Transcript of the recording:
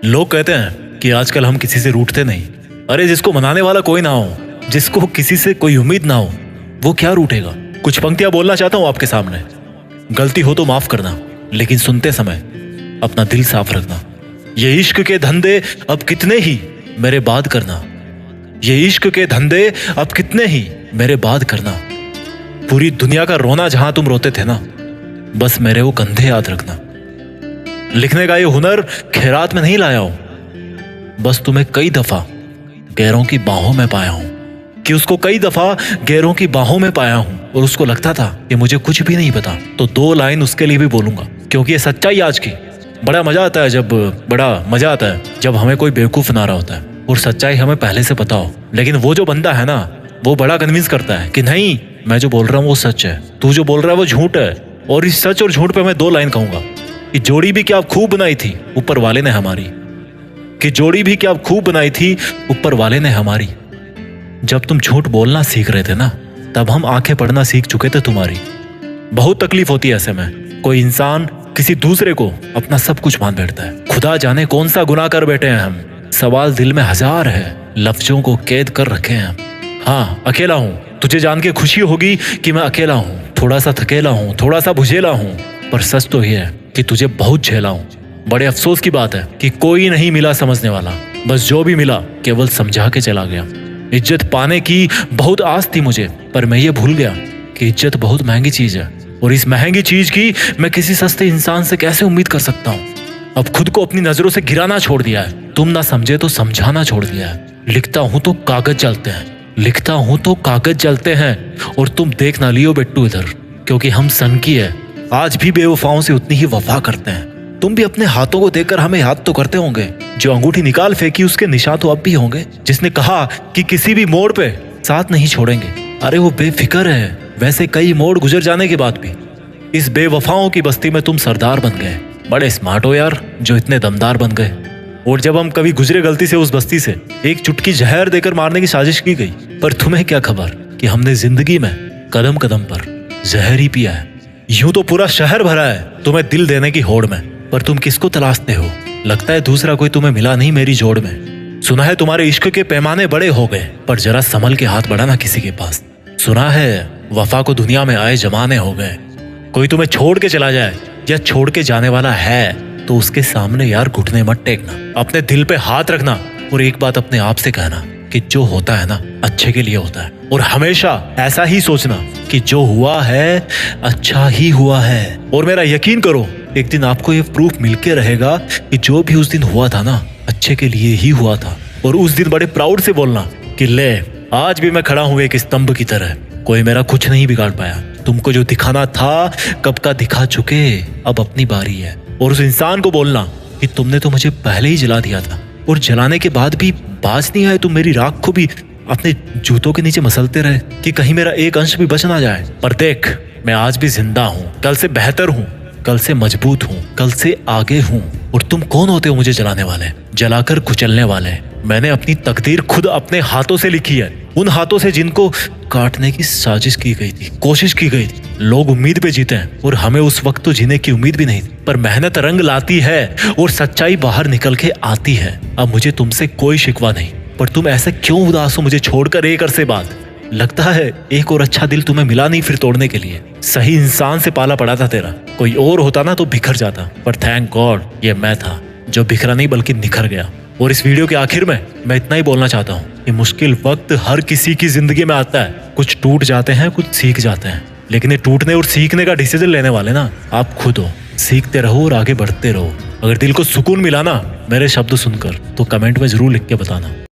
लोग कहते हैं कि आजकल हम किसी से रूठते नहीं। अरे जिसको मनाने वाला कोई ना हो, जिसको किसी से कोई उम्मीद ना हो, वो क्या रूठेगा। कुछ पंक्तियां बोलना चाहता हूं आपके सामने। गलती हो तो माफ करना, लेकिन सुनते समय अपना दिल साफ रखना। ये इश्क के धंधे अब कितने ही मेरे बाद करना। ये इश्क के धंधे अब कितने ही मेरे बाद करना। पूरी दुनिया का रोना जहां तुम रोते थे ना, बस मेरे वो कंधे याद रखना। लिखने का ये हुनर खैरात में नहीं लाया हूं, बस तुम्हें कई दफा गैरों की बाहों में पाया हूं। कि उसको कई दफा गैरों की बाहों में पाया हूं और उसको लगता था कि मुझे कुछ भी नहीं पता। तो 2 लाइन उसके लिए भी बोलूंगा, क्योंकि ये सच्चाई आज की। बड़ा मजा आता है जब हमें कोई बेवकूफ बना रहा होता है और सच्चाई हमें पहले से पता हो। लेकिन वो जो बंदा है ना, वो बड़ा कन्विंस करता है कि नहीं, मैं जो बोल रहा हूँ वो सच है, तू जो बोल रहा है वो झूठ है। और इस सच और झूठ पे मैं 2 लाइन कहूंगा कि जोड़ी भी क्या खूब बनाई थी ऊपर वाले ने हमारी। कि जोड़ी भी क्या खूब बनाई थी ऊपर वाले ने हमारी। जब तुम झूठ बोलना सीख रहे थे ना, तब हम आंखें पढ़ना सीख चुके थे तुम्हारी। बहुत तकलीफ होती है ऐसे में। कोई इंसान किसी दूसरे को अपना सब कुछ मान बैठता है। खुदा जाने कौन सा गुनाह कर बैठे हैं हम। सवाल दिल में हजार है, लफ्जों को कैद कर रखे हैं हम। हाँ, अकेला हूं। तुझे जान के खुशी होगी कि मैं अकेला हूं, थोड़ा सा थकेला हूं, थोड़ा सा बुझेला हूं, पर सच तो ये है कि तुझे बहुत झेला हूं। बड़े अफसोस की बात है कि कोई नहीं मिला समझने वाला। बस जो भी मिला केवल समझा के चला गया। इज्जत पाने की बहुत आस थी मुझे, पर मैं ये भूल गया कि इज्जत बहुत महंगी चीज है। और इस महंगी चीज की मैं किसी सस्ते इंसान से कैसे उम्मीद कर सकता हूँ। अब खुद को अपनी नजरों से गिराना छोड़ दिया है। तुम ना समझे तो समझाना छोड़ दिया है। लिखता हूं तो कागज जलते हैं, लिखता हूं तो कागज जलते हैं। और तुम देख ना लियो बेट्टू इधर, क्योंकि हम सनकी है। आज भी बेवफाओं से उतनी ही वफा करते हैं। तुम भी अपने हाथों को देखकर हमें याद तो करते होंगे। जो अंगूठी निकाल फेंकी उसके निशान तो अब भी होंगे। जिसने कहा कि किसी भी मोड़ पे साथ नहीं छोड़ेंगे, अरे वो बेफिक्र है। वैसे कई मोड़ गुजर जाने के बाद भी इस बेवफाओं की बस्ती में तुम सरदार बन गए। बड़े स्मार्ट हो यार, जो इतने दमदार बन गए। और जब हम कभी गुजरे गलती से उस बस्ती से, एक चुटकी जहर देकर मारने की साजिश की गई, पर तुम्हें क्या खबर कि हमने जिंदगी में कदम कदम पर जहर ही पिया है। यूं तो पूरा शहर भरा है तुम्हें दिल देने की होड़ में, पर तुम किसको तलाशते हो। लगता है दूसरा कोई तुम्हें मिला नहीं मेरी जोड़ में। सुना है तुम्हारे इश्क के पैमाने बड़े हो गए, पर जरा संभल के हाथ बढ़ाना किसी के पास। सुना है वफा को दुनिया में आए जमाने हो गए। कोई तुम्हें छोड़ के चला जाए या छोड़ के जाने वाला है तो उसके सामने यार घुटने मत टेकना। अपने दिल पे हाथ रखना और एक बात अपने आप से कहना कि जो होता है ना, अच्छे के लिए होता है। और हमेशा ऐसा ही सोचना कि जो हुआ है अच्छा ही हुआ है। और मेरा यकीन करो, एक दिन आपको ये प्रूफ मिलके रहेगा कि जो भी उस दिन हुआ था ना, अच्छे के लिए ही हुआ था। और उस दिन बड़े प्राउड से बोलना कि ले, आज भी मैं खड़ा हूं एक स्तंभ की तरह, कोई मेरा कुछ नहीं बिगाड़ पाया। तुमको जो दिखाना था कब का दिखा चुके, अब अपनी बारी है। और उस इंसान को बोलना कि तुमने तो मुझे पहले ही जला दिया था, और जलाने के बाद भी बाज नहीं आए। तुम मेरी राख को भी अपने जूतों के नीचे मसलते रहे कि कहीं मेरा एक अंश भी बच ना जाए। पर देख, मैं आज भी जिंदा हूँ, कल से बेहतर हूँ, कल से मजबूत हूँ, कल से आगे हूँ। और तुम कौन होते हो मुझे जलाने वाले, जलाकर कुचलने वाले। मैंने अपनी तकदीर खुद अपने हाथों से लिखी है, उन हाथों से जिनको काटने की साजिश की गई थी, कोशिश की गई थी। लोग उम्मीद पे जीते हैं और हमें उस वक्त तो जीने की उम्मीद भी नहीं थी। पर मेहनत रंग लाती है और सच्चाई बाहर निकल के आती है। अब मुझे तुमसे कोई शिकवा नहीं, पर तुम ऐसे क्यों उदास हो मुझे छोड़कर एक अरसे बाद। लगता है एक और अच्छा दिल तुम्हें मिला नहीं फिर तोड़ने के लिए। सही इंसान से पाला पड़ा था तेरा, कोई और होता ना तो बिखर जाता। पर थैंक गॉड ये मैं था जो बिखरा नहीं बल्कि निखर गया। और इस वीडियो के आखिर में मैं इतना ही बोलना चाहता हूँ कि मुश्किल वक्त हर किसी की जिंदगी में आता है। कुछ टूट जाते हैं, कुछ सीख जाते हैं, लेकिन ये टूटने और सीखने का डिसीजन लेने वाले ना आप खुद हो। सीखते रहो और आगे बढ़ते रहो। अगर दिल को सुकून मिला ना मेरे शब्द सुनकर, तो कमेंट में जरूर लिख के बताना।